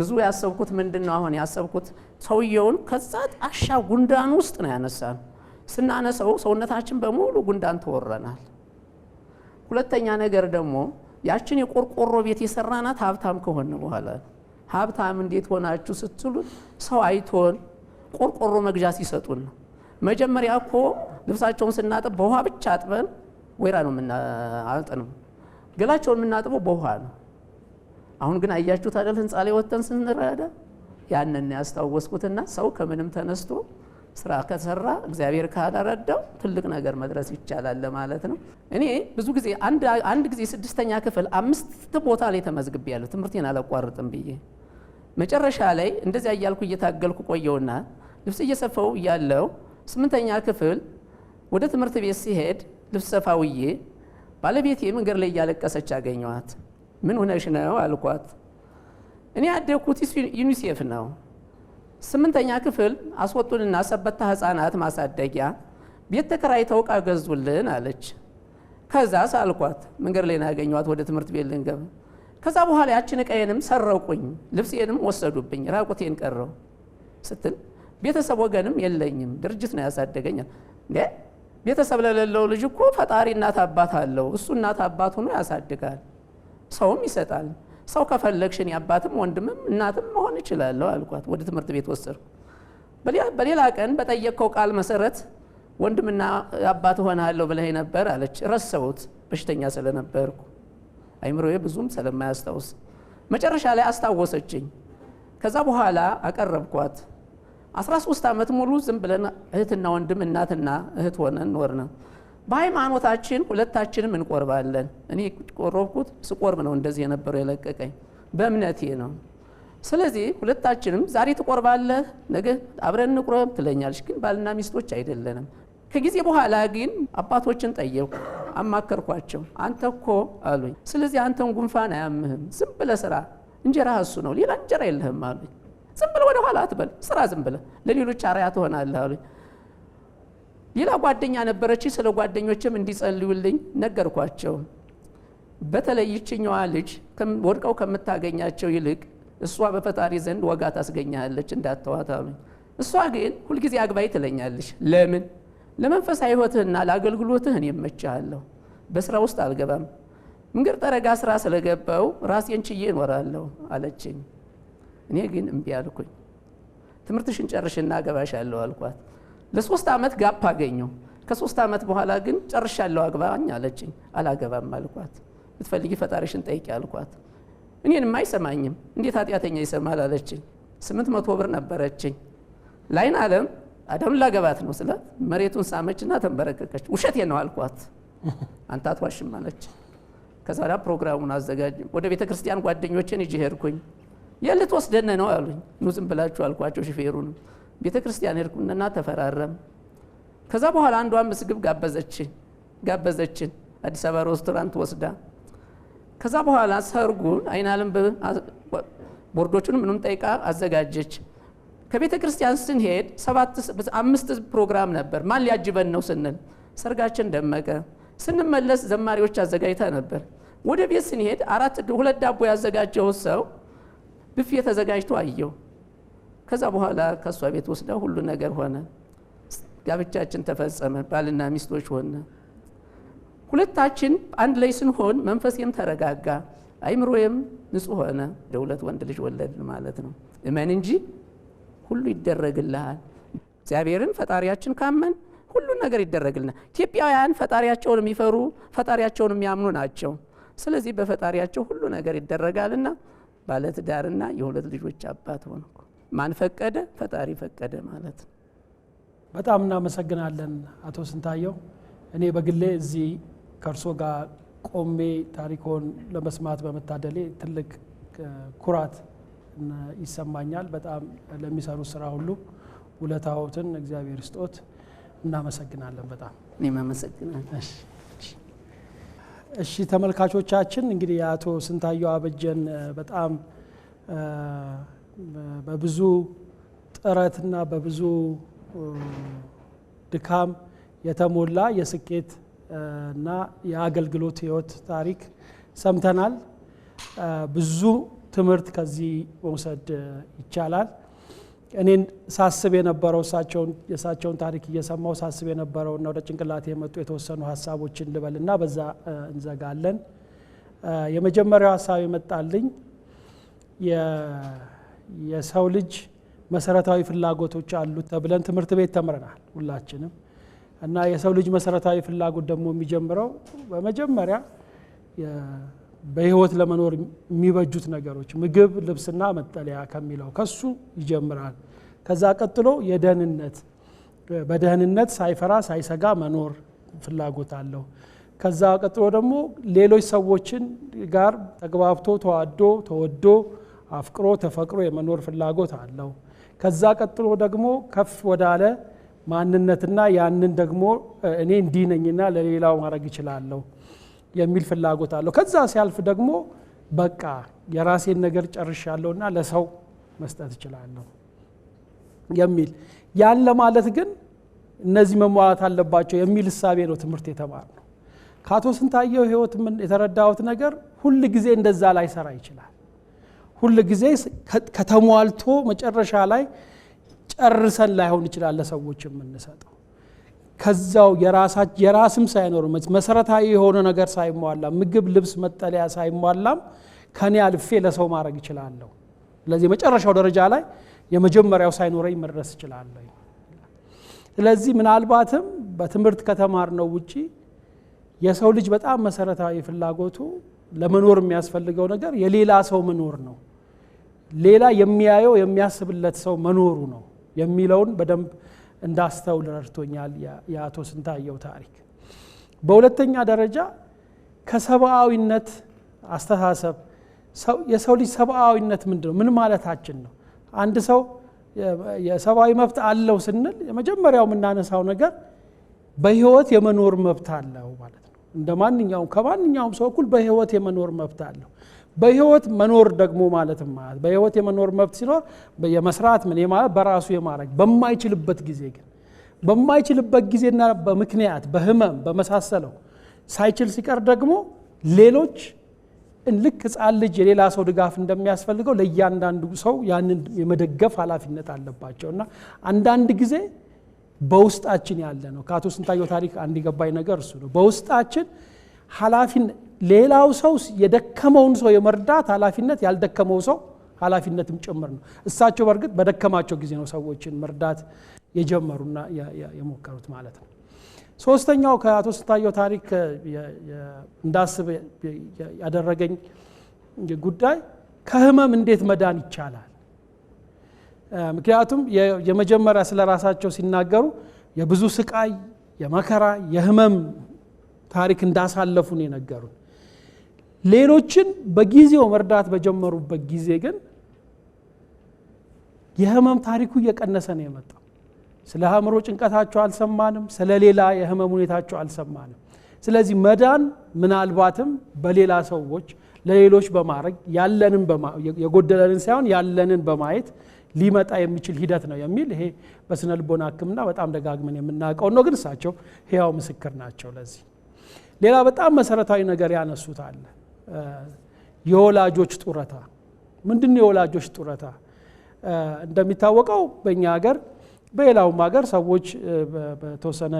ብዙ ያሰብኩት ምንድነው አሁን ያሰብኩት ሰውዬውን ከዛ ጣሻ ጉንዳን ውስጥ ነው ያነሳን ስናነሳው ሰውነታችን በሙሉ ጉንዳን ተወረናል ሁለተኛ ነገር ደግሞ ያችን የቆርቆሮ ቤት የሰራናት ሀብታም ከሆነ በኋላ ሀብታም እንዴት ሆናችሁ ስትሉ ሰው አይቶን ቆርቆሮ መግዣ ሲሰጡን መጀመሪያ እኮ ልብሳቸውን ስናጥብ በውሃ ብቻ አጥበን ወይራ ነው የምናጥበው ገላቸውን የምናጥበው በውሃ ነው አሁን ግን አያችሁት አይደል ህንጻ ላይ ወጥተን ስንረዳ ያንን ያስታወስኩትና ሰው ከምንም ተነስቶ ስራ ከሰራ እግዚአብሔር ካላረዳው ትልቅ ነገር መድረስ ይቻላል ማለት ነው እኔ ብዙ ጊዜ አንድ ጊዜ 6ኛ ክፍል 5 ቦታ ላይ ተመዝግቤያለሁ ትምህርቴን አላቋርጥም ብዬ መጨረሻ ላይ እንደዚያ እያልኩ እየታገልኩ ቆየውና ልብስ እየሰፋው እያለው 8ኛ ክፍል ወደ ትምህርት ቤት ሲሄድ ልብስ ሰፋውዬ ባለቤቴ መንገድ ላይ እያለቀሰች አገኘዋት። ምን ሆነሽ ነው አልኳት። እኔ ያደግኩት ዩኒሴፍ ነው። 8ኛ ክፍል አስወጡንና ሰበታ ህፃናት ማሳደጊያ ቤት ተከራይተው ዕቃ ገዙልን አለች። ከዛ ሳልኳት መንገድ ላይ ያገኘዋት ወደ ትምህርት ቤት ልንገባ። ከዛ በኋላ ያችን ዕቃዬንም ሰረቁኝ፣ ልብሴንም ወሰዱብኝ፣ ራቁቴን ቀረው ስትል ቤተሰብ ወገንም የለኝም፣ ድርጅት ነው ያሳደገኛል። እንዴ ቤተሰብ ለሌለው ልጅ እኮ ፈጣሪ እናት አባት አለው፣ እሱ እናት አባት ሆኖ ያሳድጋል፣ ሰውም ይሰጣል። ሰው ከፈለግሽን ያባትም ወንድምም እናትም መሆን እችላለሁ አልኳት። ወደ ትምህርት ቤት ወሰድኩ። በሌላ ቀን በጠየቀው ቃል መሰረት ወንድምና አባት ሆናለሁ ብለህ ነበር አለች። ረሳሁት በሽተኛ ስለነበርኩ አይምሮዬ ብዙም ስለማያስታውስ። መጨረሻ ላይ አስታወሰችኝ። ከዛ በኋላ አቀረብኳት። 13 ዓመት ሙሉ ዝም ብለን እህትና ወንድም እናትና እህት ሆነን ኖርነ። በሃይማኖታችን ሁለታችንም እንቆርባለን። እኔ ቆረብኩት፣ ስቆርብ ነው እንደዚህ የነበረው የለቀቀኝ፣ በእምነቴ ነው። ስለዚህ ሁለታችንም ዛሬ ትቆርባለህ ነገ አብረን እንቁረብ ትለኛለች። ግን ባልና ሚስቶች አይደለንም። ከጊዜ በኋላ ግን አባቶችን ጠየቁ፣ አማከርኳቸው። አንተ እኮ አሉኝ፣ ስለዚህ አንተን ጉንፋን አያምህም፣ ዝም ብለህ ስራ፣ እንጀራ እሱ ነው፣ ሌላ እንጀራ የለህም አሉኝ። ዝም ብለህ ወደ ኋላ አትበል፣ ስራ ዝም ብለህ፣ ለሌሎች አርአያ ትሆናለህ አሉኝ። ሌላ ጓደኛ ነበረች፣ ስለ ጓደኞችም እንዲጸልዩልኝ ነገርኳቸው። በተለይ ይችኛዋ ልጅ ወድቀው ከምታገኛቸው ይልቅ እሷ በፈጣሪ ዘንድ ወጋ ታስገኛለች እንዳትተዋት አሉኝ። እሷ ግን ሁልጊዜ አግባይ ትለኛለች። ለምን? ለመንፈሳዊ ሕይወትህና ለአገልግሎትህ እኔ እመችሃለሁ፣ በስራ ውስጥ አልገባም፣ መንገድ ጠረጋ ስራ ስለገባው ራሴን ችዬ እኖራለሁ አለችኝ። እኔ ግን እምቢ አልኩኝ። ትምህርትሽን ጨርሽና አገባሻለሁ አልኳት። ለ3 ዓመት ጋፕ አገኘው። ከ3 ዓመት በኋላ ግን ጨርሻለሁ አግባኝ አለችኝ። አላገባም አልኳት። ብትፈልጊ ፈጣሪሽን ጠይቂ አልኳት። እኔንም አይሰማኝም፣ እንዴት ኃጢአተኛ ይሰማል አለችኝ። 800 ብር ነበረችኝ። ላይን ዓለም አዳኑን ላገባት ነው ስላት መሬቱን ሳመችና ተንበረከከች። ውሸቴ ነው አልኳት። አንተ አትዋሽም አለች። ከዛ ወዲያ ፕሮግራሙን አዘጋጅ። ወደ ቤተ ክርስቲያን ጓደኞችን ይዤ ሄድኩኝ። የልት ወስደነ ነው አሉኝ። ኑ ዝም ብላችሁ አልኳቸው። ሹፌሩን ቤተ ክርስቲያን ሄድኩና ተፈራረም። ከዛ በኋላ አንዷ ምስግብ ጋበዘችን አዲስ አበባ ሬስቶራንት ወስዳ። ከዛ በኋላ ሰርጉን አይናለም ቦርዶቹን ምንም ጠይቃ አዘጋጀች። ከቤተ ክርስቲያን ስንሄድ 5 ፕሮግራም ነበር። ማን ሊያጅበን ነው ስንል ሰርጋችን ደመቀ። ስንመለስ ዘማሪዎች አዘጋጅታ ነበር። ወደ ቤት ስንሄድ 2 ዳቦ ያዘጋጀው ሰው ብፌ ተዘጋጅቶ አየው። ከዛ በኋላ ከሷ ቤት ወስዳ ሁሉ ነገር ሆነ። ጋብቻችን ተፈጸመ። ባልና ሚስቶች ሆነ። ሁለታችን አንድ ላይ ስንሆን መንፈሴም ተረጋጋ፣ አይምሮዬም ንጹህ ሆነ። ለሁለት ወንድ ልጅ ወለድን ማለት ነው። እመን እንጂ ሁሉ ይደረግልሃል። እግዚአብሔርን ፈጣሪያችን ካመን ሁሉ ነገር ይደረግልናል። ኢትዮጵያውያን ፈጣሪያቸውን የሚፈሩ ፈጣሪያቸውን የሚያምኑ ናቸው። ስለዚህ በፈጣሪያቸው ሁሉ ነገር ይደረጋልና ባለትዳርና የ2 ልጆች አባት ሆንኩ። ማን ፈቀደ? ፈጣሪ ፈቀደ ማለት ነው። በጣም እናመሰግናለን አቶ ስንታየው። እኔ በግሌ እዚህ ከእርሶ ጋር ቆሜ ታሪኮን ለመስማት በመታደሌ ትልቅ ኩራት ይሰማኛል። በጣም ለሚሰሩ ስራ ሁሉ ውለታዎትን እግዚአብሔር ይስጦት። እናመሰግናለን በጣም። እኔም አመሰግናለሁ። እሺ ተመልካቾቻችን፣ እንግዲህ የአቶ ስንታየው አበጀን በጣም በብዙ ጥረትና በብዙ ድካም የተሞላ የስኬት እና የአገልግሎት ህይወት ታሪክ ሰምተናል። ብዙ ትምህርት ከዚህ መውሰድ ይቻላል። እኔን ሳስብ የነበረው የእሳቸውን ታሪክ እየሰማው ሳስብ የነበረውና ወደ ጭንቅላቴ የመጡ የተወሰኑ ሀሳቦችን ልበልና በዛ እንዘጋለን። የመጀመሪያው ሀሳብ የመጣልኝ የሰው ልጅ መሰረታዊ ፍላጎቶች አሉት ተብለን ትምህርት ቤት ተምረናል ሁላችንም። እና የሰው ልጅ መሰረታዊ ፍላጎት ደግሞ የሚጀምረው በመጀመሪያ በህይወት ለመኖር የሚበጁት ነገሮች ምግብ፣ ልብስና መጠለያ ከሚለው ከሱ ይጀምራል። ከዛ ቀጥሎ የደህንነት በደህንነት ሳይፈራ ሳይሰጋ መኖር ፍላጎት አለው። ከዛ ቀጥሎ ደግሞ ሌሎች ሰዎችን ጋር ተግባብቶ ተዋዶ ተወዶ አፍቅሮ ተፈቅሮ የመኖር ፍላጎት አለው። ከዛ ቀጥሎ ደግሞ ከፍ ወዳለ ማንነትና ያንን ደግሞ እኔ እንዲህ ነኝና ለሌላው ማድረግ እችላለሁ የሚል ፍላጎት አለው። ከዛ ሲያልፍ ደግሞ በቃ የራሴን ነገር ጨርሻለሁና ለሰው መስጠት እችላለሁ የሚል ያን ለማለት ግን እነዚህ መሟላት አለባቸው የሚል እሳቤ ነው ትምህርት የተማርነው። ከአቶ ስንታየው ህይወት ምን የተረዳሁት ነገር ሁል ጊዜ እንደዛ ላይ ሰራ ይችላል። ሁል ጊዜ ከተሟልቶ መጨረሻ ላይ ጨርሰን ላይሆን ይችላል ለሰዎች የምንሰጠው። ከዛው የራስም ሳይኖር መሰረታዊ የሆነ ነገር ሳይሟላ ምግብ፣ ልብስ፣ መጠለያ ሳይሟላም ከኔ አልፌ ለሰው ማድረግ እችላለሁ። ስለዚህ መጨረሻው ደረጃ ላይ የመጀመሪያው ሳይኖረኝ መድረስ እችላለሁ። ስለዚህ ምናልባትም በትምህርት ከተማርነው ውጪ የሰው ልጅ በጣም መሰረታዊ ፍላጎቱ ለመኖር የሚያስፈልገው ነገር የሌላ ሰው መኖር ነው። ሌላ የሚያየው የሚያስብለት ሰው መኖሩ ነው የሚለውን በደንብ እንዳስተውል ረድቶኛል የአቶ ስንታየው ታሪክ። በሁለተኛ ደረጃ ከሰብአዊነት አስተሳሰብ የሰው ልጅ ሰብአዊነት ምንድነው? ምን ማለታችን ነው? አንድ ሰው የሰብአዊ መብት አለው ስንል የመጀመሪያው የምናነሳው ነገር በህይወት የመኖር መብት አለው ማለት ነው። እንደ ማንኛውም ከማንኛውም ሰው እኩል በህይወት የመኖር መብት አለው። በህይወት መኖር ደግሞ ማለትም ማለት በህይወት የመኖር መብት ሲኖር የመስራት ምን ማለት በራሱ የማድረግ በማይችልበት ጊዜ ግን በማይችልበት ጊዜና በምክንያት በህመም በመሳሰለው ሳይችል ሲቀር ደግሞ ሌሎች ልክ ህፃን ልጅ የሌላ ሰው ድጋፍ እንደሚያስፈልገው ለእያንዳንዱ ሰው ያንን የመደገፍ ኃላፊነት አለባቸው እና አንዳንድ ጊዜ በውስጣችን ያለ ነው። ከአቶ ስንታየው ታሪክ አንድ የገባኝ ነገር እሱ ነው። በውስጣችን ኃላፊነት ሌላው ሰው የደከመውን ሰው የመርዳት ኃላፊነት ያልደከመው ሰው ኃላፊነትም ጭምር ነው። እሳቸው በእርግጥ በደከማቸው ጊዜ ነው ሰዎችን መርዳት የጀመሩና የሞከሩት ማለት ነው። ሶስተኛው ከአቶ ስንታየው ታሪክ እንዳስብ ያደረገኝ ጉዳይ ከህመም እንዴት መዳን ይቻላል። ምክንያቱም የመጀመሪያ ስለ ራሳቸው ሲናገሩ የብዙ ስቃይ፣ የመከራ፣ የህመም ታሪክ እንዳሳለፉ ነው የነገሩን። ሌሎችን በጊዜው መርዳት በጀመሩበት ጊዜ ግን የህመም ታሪኩ እየቀነሰ ነው የመጣው። ስለ አእምሮ ጭንቀታቸው አልሰማንም፣ ስለ ሌላ የህመም ሁኔታቸው አልሰማንም። ስለዚህ መዳን ምናልባትም በሌላ ሰዎች ለሌሎች በማድረግ ያለንን የጎደለንን ሳይሆን ያለንን በማየት ሊመጣ የሚችል ሂደት ነው የሚል ይሄ በስነ ልቦና ሕክምና በጣም ደጋግመን የምናውቀው ነው። ግን እሳቸው ህያው ምስክር ናቸው ለዚህ። ሌላ በጣም መሰረታዊ ነገር ያነሱት አለ። የወላጆች ጡረታ ምንድነው? የወላጆች ጡረታ እንደሚታወቀው በእኛ ሀገር በሌላውም ሀገር ሰዎች በተወሰነ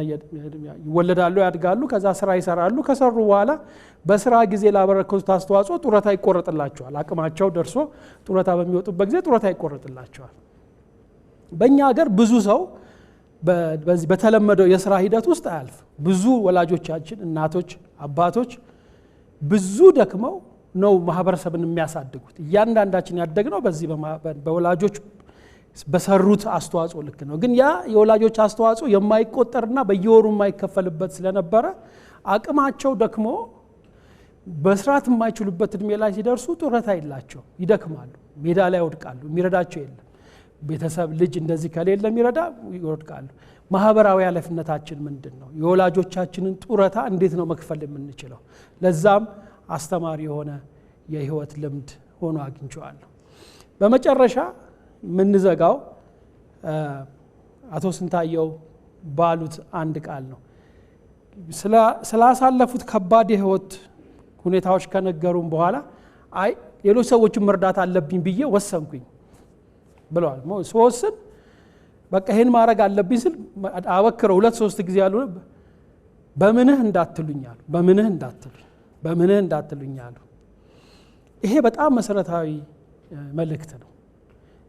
ይወለዳሉ፣ ያድጋሉ፣ ከዛ ስራ ይሰራሉ። ከሰሩ በኋላ በስራ ጊዜ ላበረከቱት አስተዋጽኦ ጡረታ ይቆረጥላቸዋል። አቅማቸው ደርሶ ጡረታ በሚወጡበት ጊዜ ጡረታ ይቆረጥላቸዋል። በእኛ ሀገር ብዙ ሰው በዚህ በተለመደው የስራ ሂደት ውስጥ አያልፍ። ብዙ ወላጆቻችን እናቶች፣ አባቶች ብዙ ደክመው ነው ማህበረሰብን የሚያሳድጉት። እያንዳንዳችን ያደግነው በዚህ በወላጆች በሰሩት አስተዋጽኦ ልክ ነው። ግን ያ የወላጆች አስተዋጽኦ የማይቆጠርና በየወሩ የማይከፈልበት ስለነበረ አቅማቸው ደክሞ በስርዓት የማይችሉበት እድሜ ላይ ሲደርሱ ጡረታ የላቸው፣ ይደክማሉ፣ ሜዳ ላይ ይወድቃሉ፣ የሚረዳቸው የለም። ቤተሰብ ልጅ እንደዚህ ከሌለ የሚረዳ ይወድቃሉ። ማህበራዊ ኃላፊነታችን ምንድን ነው? የወላጆቻችንን ጡረታ እንዴት ነው መክፈል የምንችለው? ለዛም አስተማሪ የሆነ የህይወት ልምድ ሆኖ አግኝቼዋለሁ። በመጨረሻ የምንዘጋው አቶ ስንታየው ባሉት አንድ ቃል ነው። ስላሳለፉት ከባድ የህይወት ሁኔታዎች ከነገሩም በኋላ አይ ሌሎች ሰዎችን መርዳት አለብኝ ብዬ ወሰንኩኝ ብለዋል። ስወስን በቃ ይሄን ማድረግ አለብኝ ስል አበክረው 2-3 ጊዜ ያሉ በምንህ እንዳትሉኛሉ፣ በምንህ እንዳትሉኛሉ። ይሄ በጣም መሰረታዊ መልእክት ነው።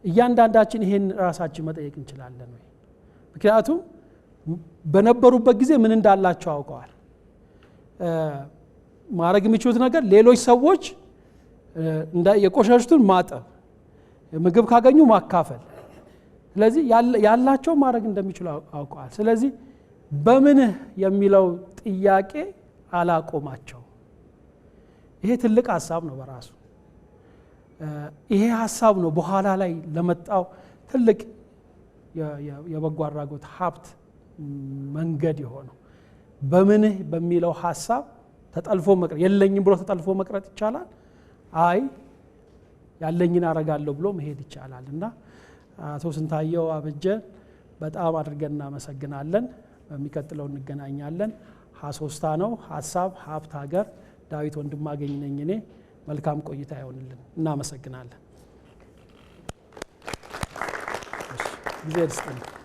እያንዳንዳችን ይሄን ራሳችን መጠየቅ እንችላለን ወይ? ምክንያቱም በነበሩበት ጊዜ ምን እንዳላቸው አውቀዋል። ማድረግ የሚችሉት ነገር ሌሎች ሰዎች የቆሸሹትን ማጠብ፣ ምግብ ካገኙ ማካፈል፣ ስለዚህ ያላቸው ማድረግ እንደሚችሉ አውቀዋል። ስለዚህ በምንህ የሚለው ጥያቄ አላቆማቸው። ይሄ ትልቅ ሀሳብ ነው በራሱ። ይሄ ሀሳብ ነው በኋላ ላይ ለመጣው ትልቅ የበጎ አድራጎት ሀብት መንገድ የሆነው። በምንህ በሚለው ሀሳብ ተጠልፎ መቅረት የለኝም ብሎ ተጠልፎ መቅረት ይቻላል። አይ ያለኝን አረጋለሁ ብሎ መሄድ ይቻላል። እና አቶ ስንታየው አበጀ በጣም አድርገን እናመሰግናለን። በሚቀጥለው እንገናኛለን። ሀሶስታ ነው ሀሳብ ሀብት ሀገር። ዳዊት ወንድማገኝ ነኝ እኔ። መልካም ቆይታ ይሆንልን። እናመሰግናለን። ጊዜ ይስጥልን።